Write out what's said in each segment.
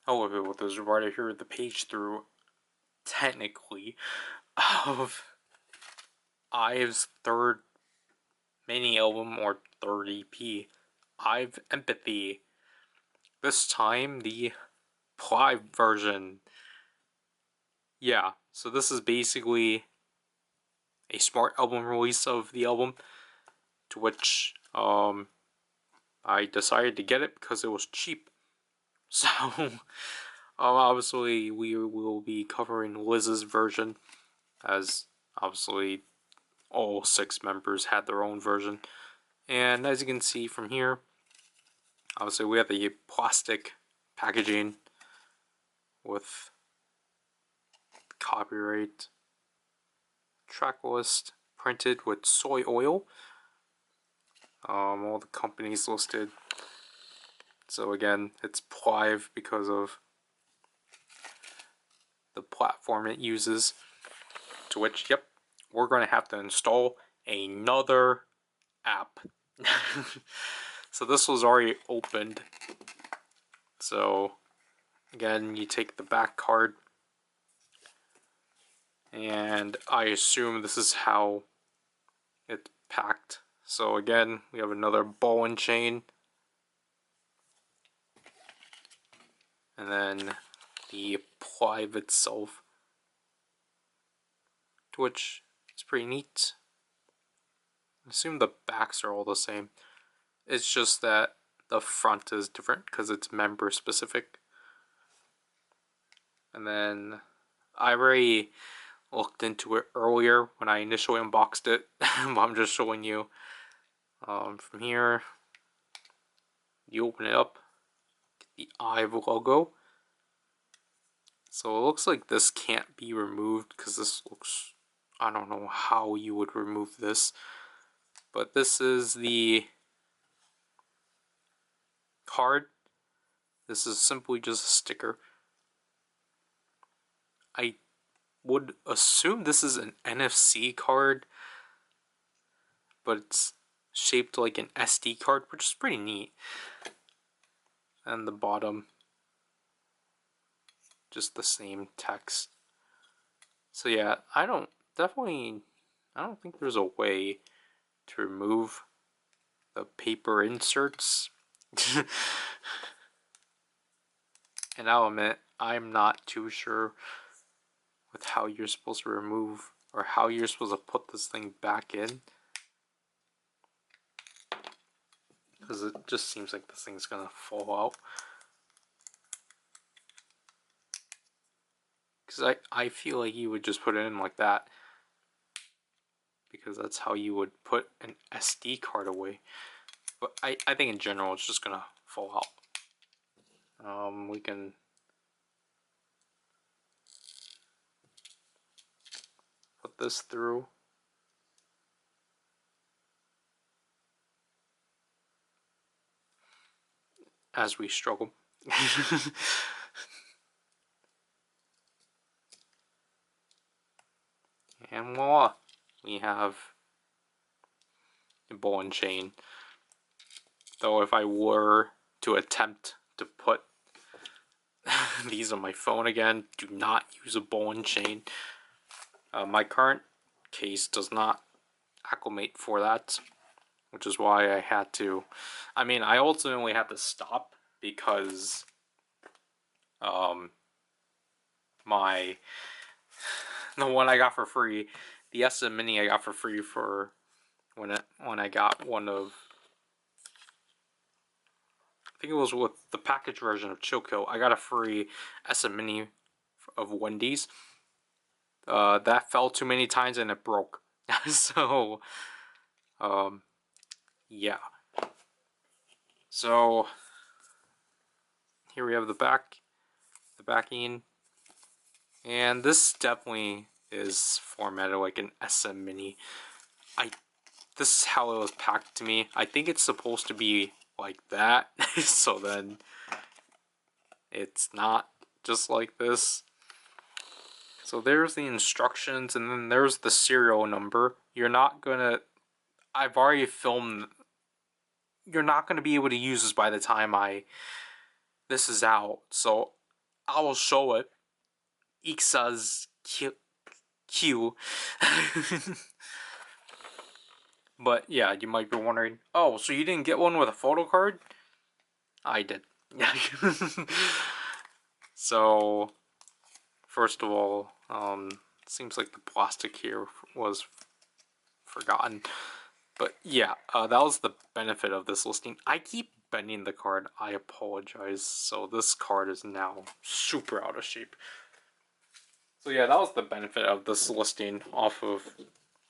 Hello people, this is Ryder here with the page through, technically, of IVE's third mini album, or third EP, IVE Empathy. This time, the PLVE version. Yeah, so this is basically a smart album release of the album, to which, I decided to get it because it was cheap. So, obviously, we will be covering Liz's version, as obviously all 6 members had their own version. And as you can see from here, obviously we have the plastic packaging with copyright track list printed with soy oil. All the companies listed. So again, it's PLVE because of the platform it uses. To which, yep, we're going to have to install another app. So this was already opened. So again, you take the back card, and I assume this is how it's packed. So again, we have another ball and chain, and then the PLVE itself, which is pretty neat. I assume the backs are all the same. It's just that the front is different because it's member specific. And then I already looked into it earlier when I initially unboxed it, but I'm just showing you. From here, you open it up, get the IVE logo. So it looks like this can't be removed because this looks, I don't know how you would remove this, but this is the card. This is simply just a sticker. I would assume this is an NFC card, but it's shaped like an SD card, which is pretty neat. And the bottom, just the same text. So yeah, I don't think there's a way to remove the paper inserts. And I'll admit, I'm not too sure with how you're supposed to remove, or how you're supposed to put this thing back in. Because it just seems like this thing's gonna fall out. Because I feel like you would just put it in like that, because that's how you would put an SD card away. But I think in general it's just gonna fall out. We can put this through. As we struggle. And voila, we have a ball and chain. Though if I were to attempt to put these on my phone again, do not use a ball and chain. My current case does not acclimate for that, which is why I had to. I mean, I ultimately had to stop because the one I got for free, the SM Mini I got for free for when I got one of, I think it was with the package version of Choco, I got a free SM Mini of Wendy's. That fell too many times and it broke. So, yeah. So, here we have the backing, and this definitely is formatted like an SM Mini. This is how it was packed to me. I think it's supposed to be like that, so then it's not just like this. So there's the instructions, and then there's the serial number. You're not gonna, I've already filmed, you're not gonna be able to use this by the time this is out. So I will show it. Ixa's Q. But yeah, you might be wondering, oh, so you didn't get one with a photo card? I did. So, first of all, seems like the plastic here was forgotten. But yeah, that was the benefit of this listing. I keep bending the card. I apologize. So this card is now super out of shape. So yeah, that was the benefit of this listing off of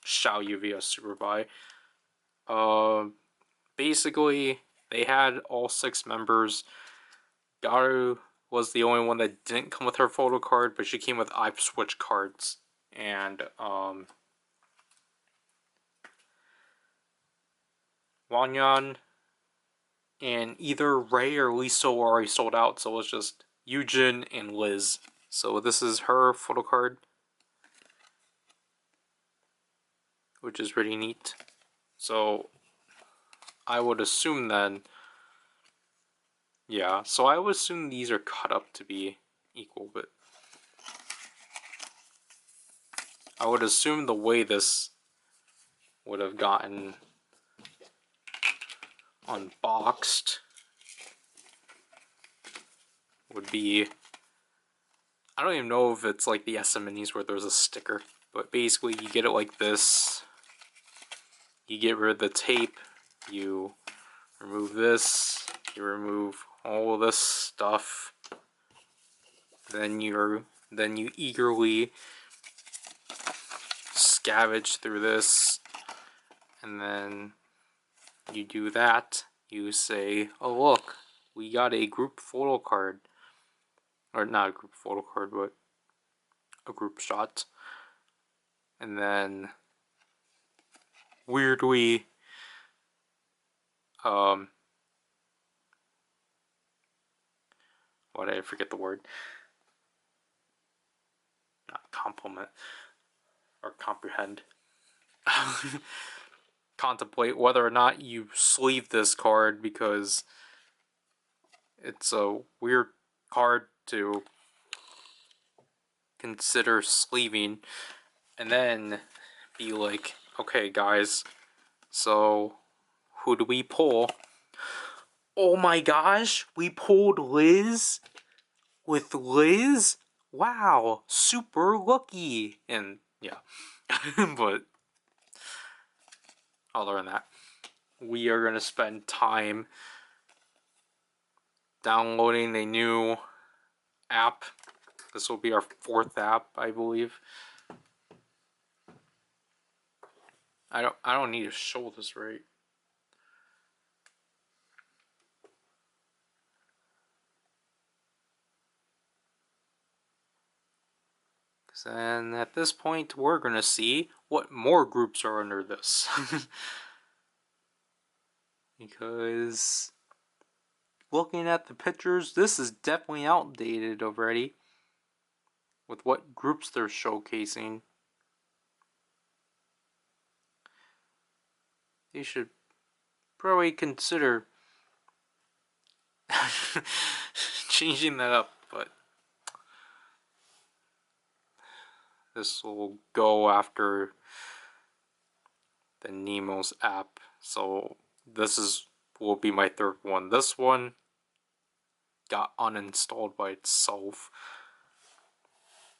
Xiaoyu via Superbuy. Basically, they had all 6 members. Garu was the only one that didn't come with her photo card, but she came with IVE Switch cards. And, Wanyan and either Ray or Lisa were already sold out, so it was just Yujin and Liz. So this is her photo card, which is pretty neat. So I would assume then, yeah, so I would assume these are cut up to be equal, but I would assume the way this would have gotten unboxed would be, I don't even know if it's like the SM Minis where there's a sticker, but basically you get it like this. You get rid of the tape, you remove this, you remove all of this stuff, then you eagerly scavenge through this, and then you do that. You say, oh look, we got a group photo card, or not a group photo card, but a group shot, and then weirdly, why did I forget the word? Not compliment or comprehend. Contemplate whether or not you sleeve this card, because it's a weird card to consider sleeving, and then be like, okay guys, so who do we pull? Oh my gosh, we pulled Liz with Liz? Wow, super lucky. And yeah, but other than that, we are going to spend time downloading a new app. This will be our 4th app, I believe. I don't need to show this right. And at this point, we're going to see what more groups are under this. Because looking at the pictures, this is definitely outdated already with what groups they're showcasing. They should probably consider changing that up, but this will go after the Nemo's app. So this will be my 3rd one. This one got uninstalled by itself.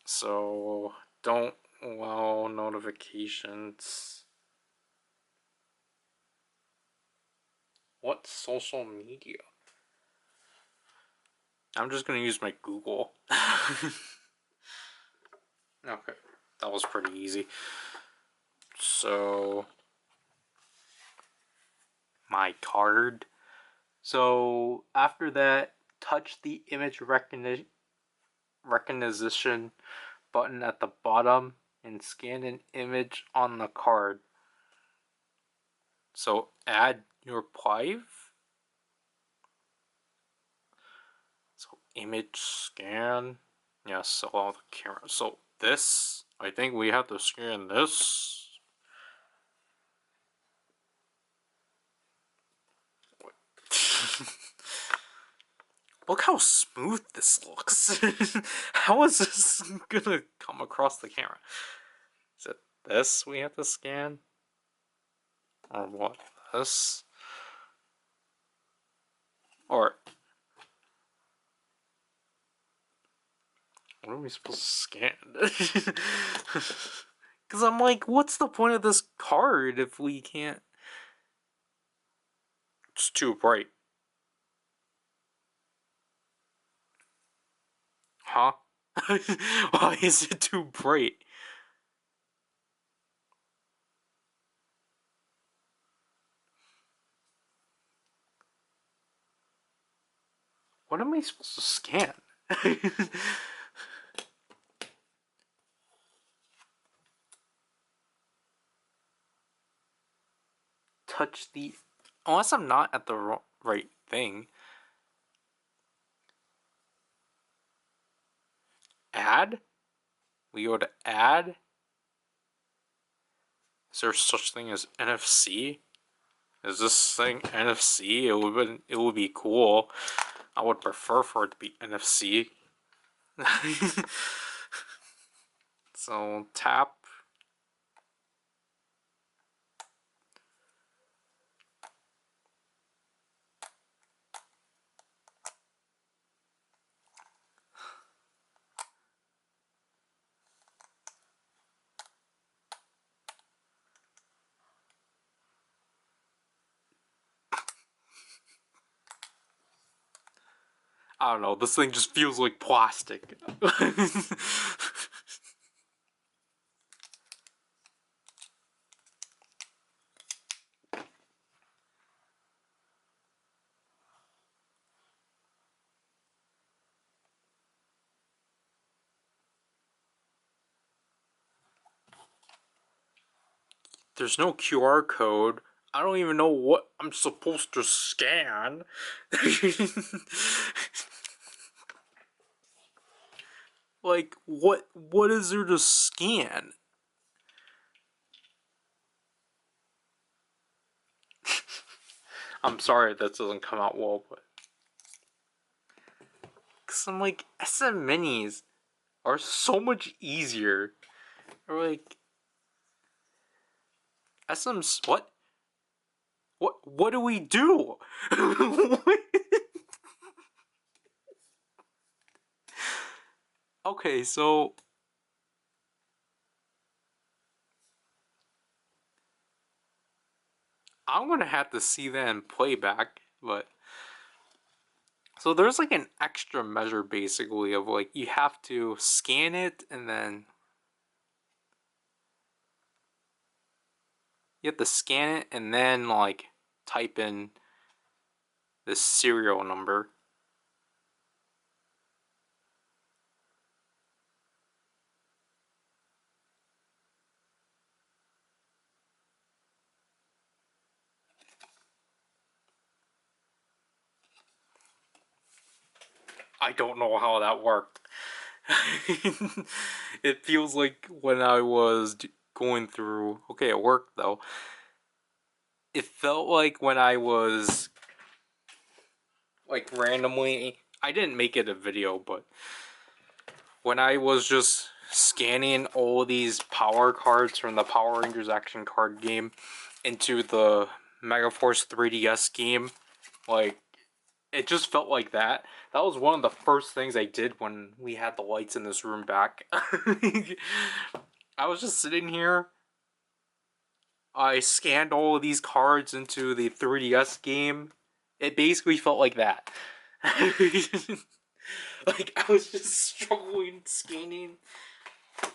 So don't allow notifications. What social media? I'm just gonna use my Google. Okay, that was pretty easy. So my card. So after that, touch the image recognition button at the bottom and scan an image on the card. So add your PLVE. So image scan. Yes, so all the camera. So this, I think we have to scan this. Look how smooth this looks. How is this gonna come across the camera? Is it this we have to scan? Or what? This? Or what are we supposed to scan? Because I'm like, what's the point of this card if we can't? It's too bright. Huh? Why is it too bright? What am I supposed to scan? Touch the... Unless I'm not at the right thing. Add? We go to add? Is there such thing as NFC? Is this thing NFC? It would be cool. I would prefer for it to be NFC. So tap. I don't know, this thing just feels like plastic. There's no QR code. I don't even know what I'm supposed to scan. Like, what is there to scan? I'm sorry if that doesn't come out well, but... Cause I'm like, SM Minis are so much easier. Or like... SM's... What? What do we do? Okay, so... I'm gonna have to see that in playback, but... So there's like an extra measure basically of like, you have to scan it and then... You have to scan it and then like type in the serial number. I don't know how that worked. It feels like when I was going through... Okay, it worked though. It felt like when I was like randomly... I didn't make it a video, but when I was just scanning all these power cards from the Power Rangers action card game into the Megaforce 3DS game, like, it just felt like that. That was one of the first things I did when we had the lights in this room back. I was just sitting here. I scanned all of these cards into the 3DS game. It basically felt like that. Like, I was just struggling scanning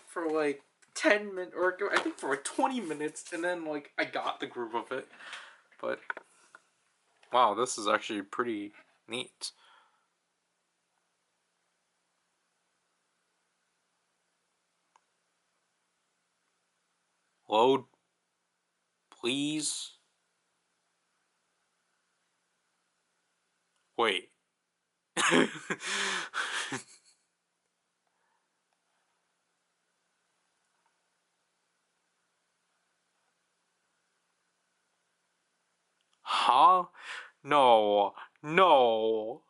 for like 10 minutes, or I think for like 20 minutes, and then like I got the groove of it. But wow, this is actually pretty neat. Load, please. Wait. Huh? No. No.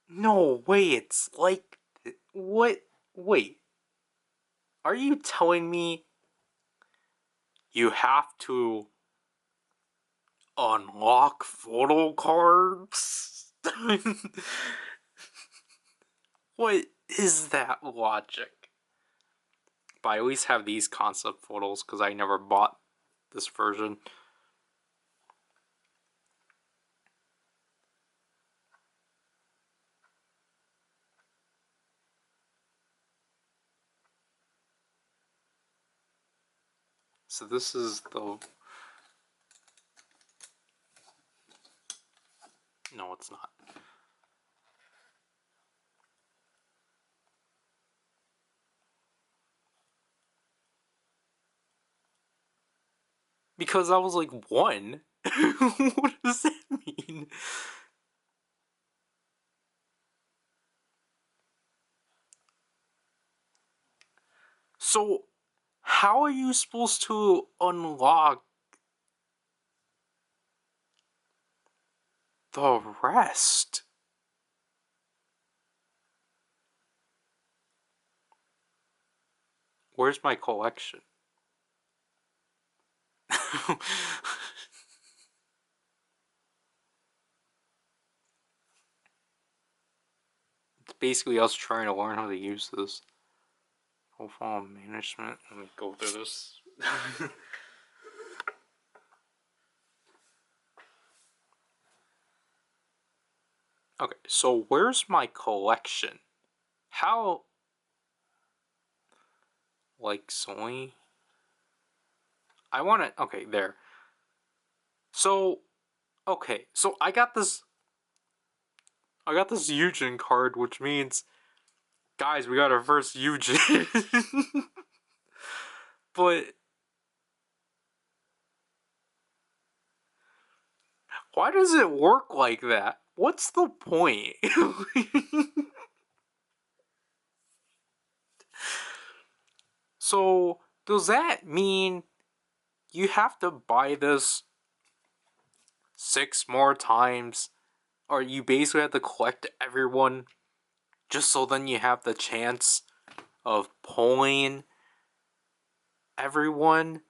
No way, it's like... What? Wait. Are you telling me you have to unlock photo cards? What is that logic? But I at least have these concept photos because I never bought this version. So this is the... No, it's not. Because I was like, 1? What does that mean? So, how are you supposed to unlock the rest? Where's my collection? It's basically us trying to learn how to use this. Profile management. Let me go through this. Okay, so where's my collection? How... Like, Sony? I want it... Okay, there. So... Okay, so I got this Eugen card, which means... Guys, we got our first Eugen. But... Why does it work like that? What's the point? So, does that mean you have to buy this 6 more times? Or you basically have to collect everyone just so then you have the chance of pulling everyone?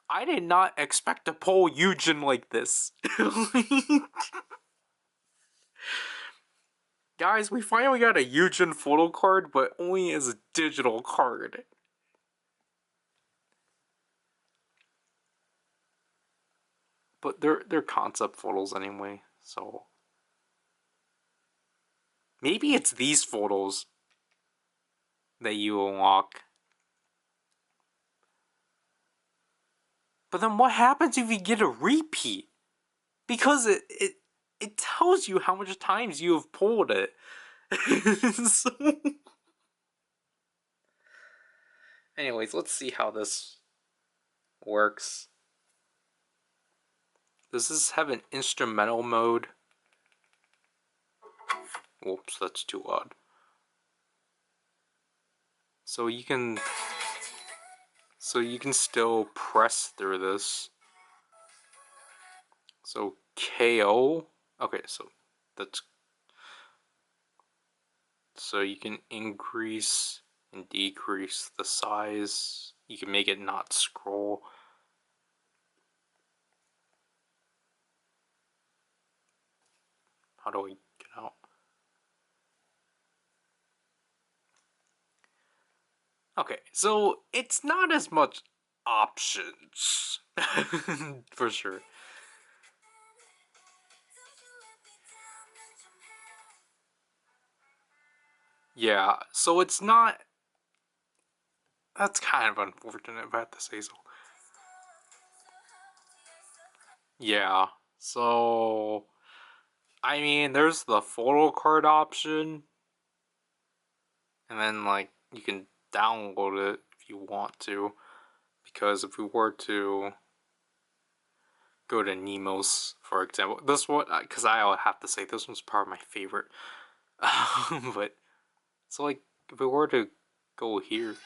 I did not expect to pull Eugen like this. Guys, we finally got a Eugen photo card, but only as a digital card. But they're concept photos anyway, so... Maybe it's these photos that you unlock. But then what happens if you get a repeat? Because it tells you how much times you have pulled it. So... Anyways, let's see how this works. Does this have an instrumental mode? Whoops, that's too loud. So you can still press through this. So KO. Okay, so that's... So you can increase and decrease the size. You can make it not scroll. How do I get out? Okay, so it's not as much options. For sure. Yeah, so it's not... That's kind of unfortunate if I have to say so. Yeah, so... I mean, there's the photo card option. And then, like, you can download it if you want to. Because if we were to go to Nemo's, for example, this one, because I have to say, this one's probably my favorite. But, so, like, if we were to go here,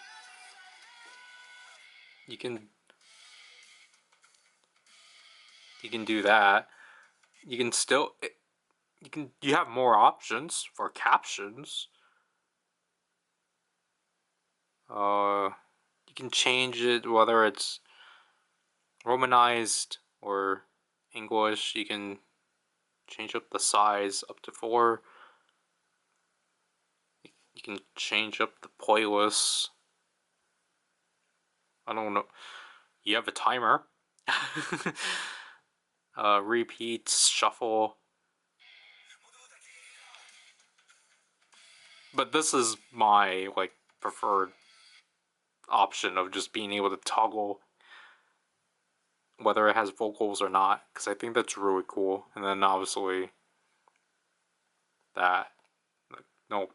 you can You can do that. You can still, you have more options for captions. You can change it whether it's Romanized or English. You can change up the size up to 4. You can change up the playlists. I don't know. You have a timer. Repeats, shuffle. But this is my like preferred option of just being able to toggle whether it has vocals or not, because I think that's really cool. And then obviously that no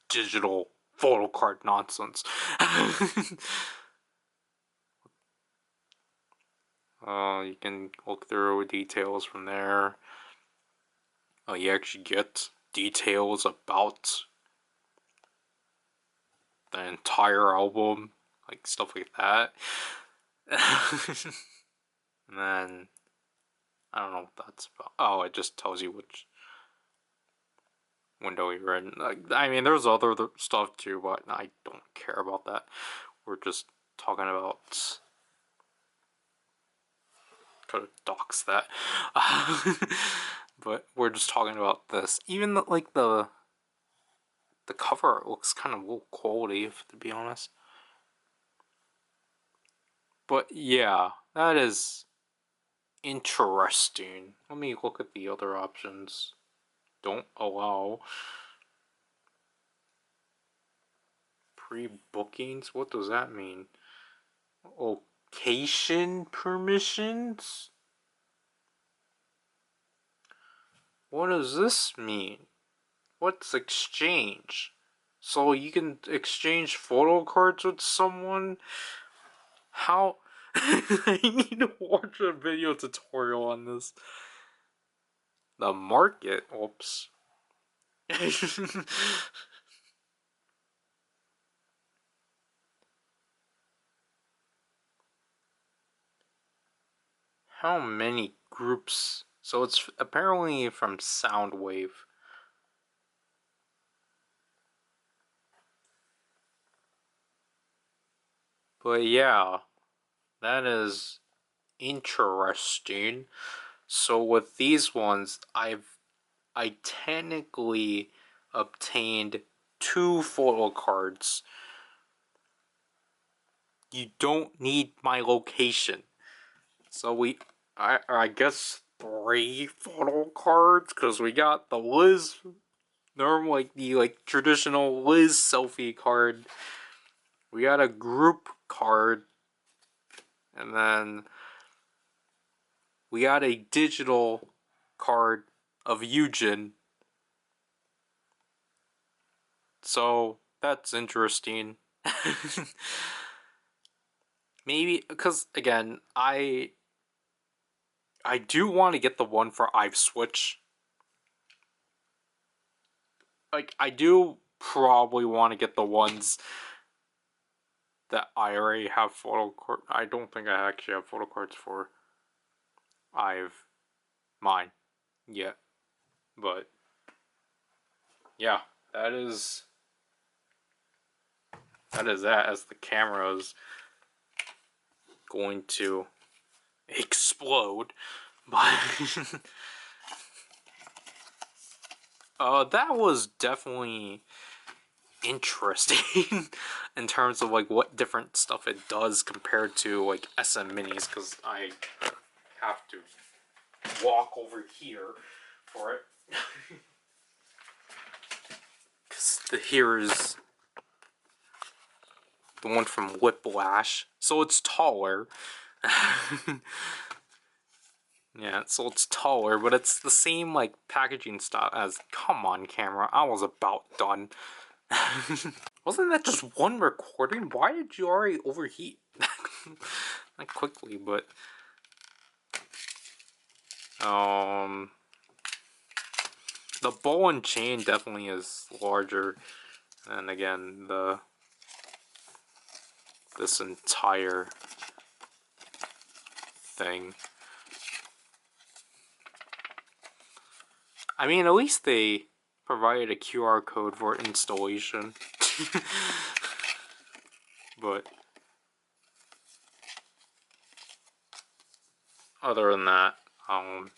digital photo card nonsense. You can look through details from there. You actually get details about the entire album, like stuff like that. And then I don't know what that's about. Oh, it just tells you which window you're in. I mean, there's other stuff too, but I don't care about that. We're just talking about. Could have doxed that. But we're just talking about this. Even like the cover looks kind of low quality, to be honest. But yeah, that is interesting. Let me look at the other options. Don't allow pre-bookings. What does that mean? Location permissions? What does this mean? What's exchange? So you can exchange photo cards with someone? How? I need to watch a video tutorial on this. The market? Oops. How many groups? So it's apparently from Soundwave. But yeah, that is interesting. So with these ones, I technically obtained 2 photo cards. You don't need my location. So I guess 3 photo cards, because we got the Liz, like the traditional Liz selfie card. We got a group card, and then we got a digital card of Eugen. So that's interesting. Maybe because again, I do want to get the one for IVE Switch. Like I do probably want to get the ones that I already have photo card. I don't think I actually have photo cards for IVE mine yet, but yeah, that is that as the camera is going to explode. But that was definitely interesting in terms of like what different stuff it does compared to like SM Minis, because I have to walk over here for it. Because here is the one from Whiplash, so it's taller. Yeah, so it's taller, but it's the same like packaging style as. Come on, camera, I was about done. Wasn't that just one recording? Why did you already overheat? Not quickly, but the ball and chain definitely is larger, and again this entire thing. I mean, at least they provided a QR code for installation. But other than that, I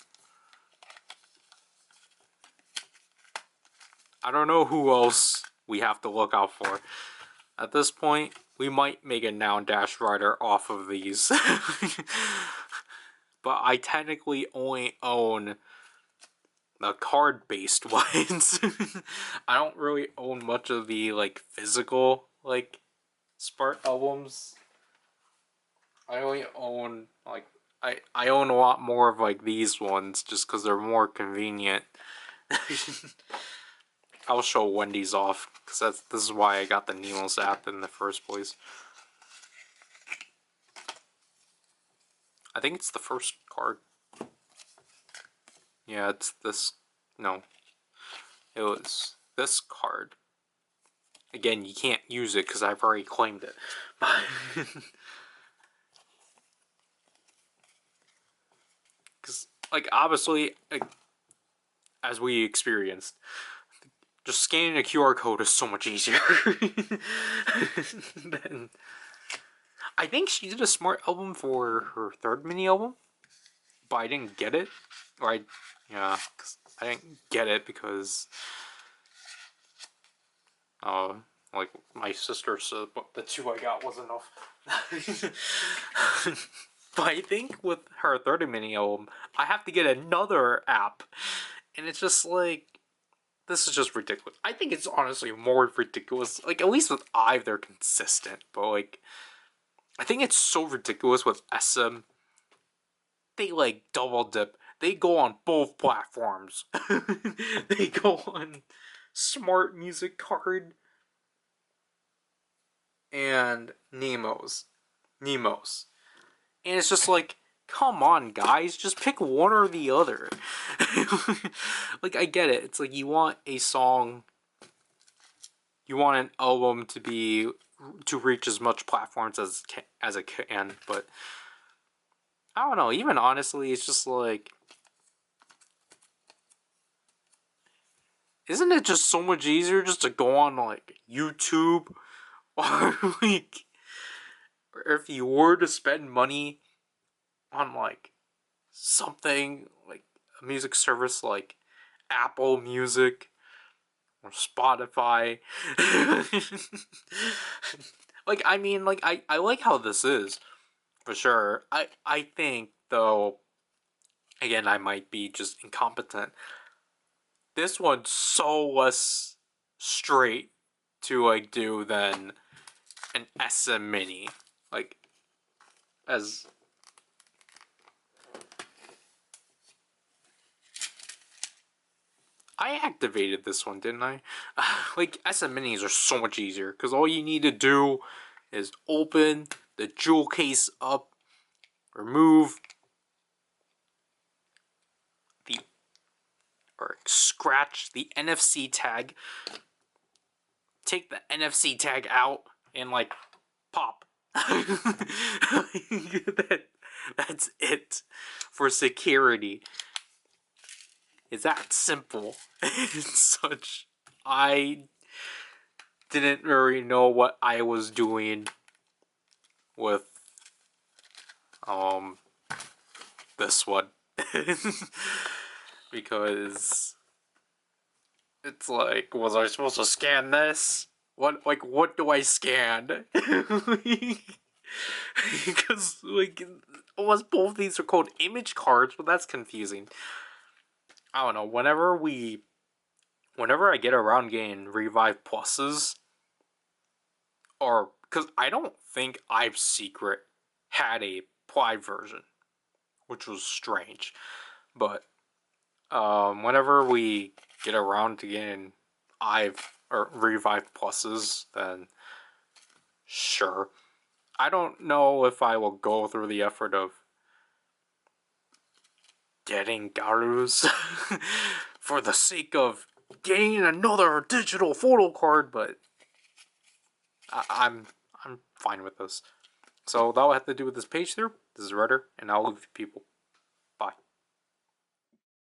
don't know who else we have to look out for. At this point, we might make a Noun Dash Ryder off of these. But I technically only own the card-based ones. I don't really own much of the, like, physical, like, Spark albums. I only own, like, I own a lot more of, like, these ones, just because they're more convenient. I'll show Wendy's off, because this is why I got the Nemo's app in the first place. I think it's the first card. Yeah, it's this. No. It was this card. Again, you can't use it because I've already claimed it. Because, like, obviously, like, as we experienced, just scanning a QR code is so much easier. Then, I think she did a smart album for her third mini album, but I didn't get it. Or yeah, cause I didn't get it because, like my sister said, but the 2 I got was enough. But I think with her third mini album, I have to get another app, and it's just like, this is just ridiculous. I think it's honestly more ridiculous. Like, at least with IVE, they're consistent, but like, I think it's so ridiculous with SM. They like double dip. They go on both platforms. They go on Smart Music Card and Nemo's. And it's just like, come on, guys, just pick one or the other. Like, I get it. It's like you want a song, you want an album to reach as much platforms as it can, but I don't know. Even honestly, it's just like, isn't it just so much easier just to go on like YouTube, or like, or if you were to spend money on like something like a music service like Apple Music or Spotify. Like, I mean, like, I like how this is, for sure. I think, though, again, I might be just incompetent, this one's so less straight to, like, do than an SM Mini. Like, as... I activated this one, didn't I? Like, SM Minis are so much easier, because all you need to do is open the jewel case up, remove the, or scratch the NFC tag, take the NFC tag out, and, like, pop. That's it for security. It's that simple. It's such... I didn't really know what I was doing with this one. Because it's like, was I supposed to scan this? What do I scan? Because, like, almost both these are called image cards, but that's confusing. I don't know, whenever I get around getting Revive Pluses, or, because I don't think IVE Secret had a PLVE version, which was strange, but, whenever we get around to getting IVE, or Revive Pluses, then sure. I don't know if I will go through the effort of getting Garus for the sake of getting another digital photo card, but I'm fine with this. So that'll have to do with this page through. This is Ryder, and I'll leave you people.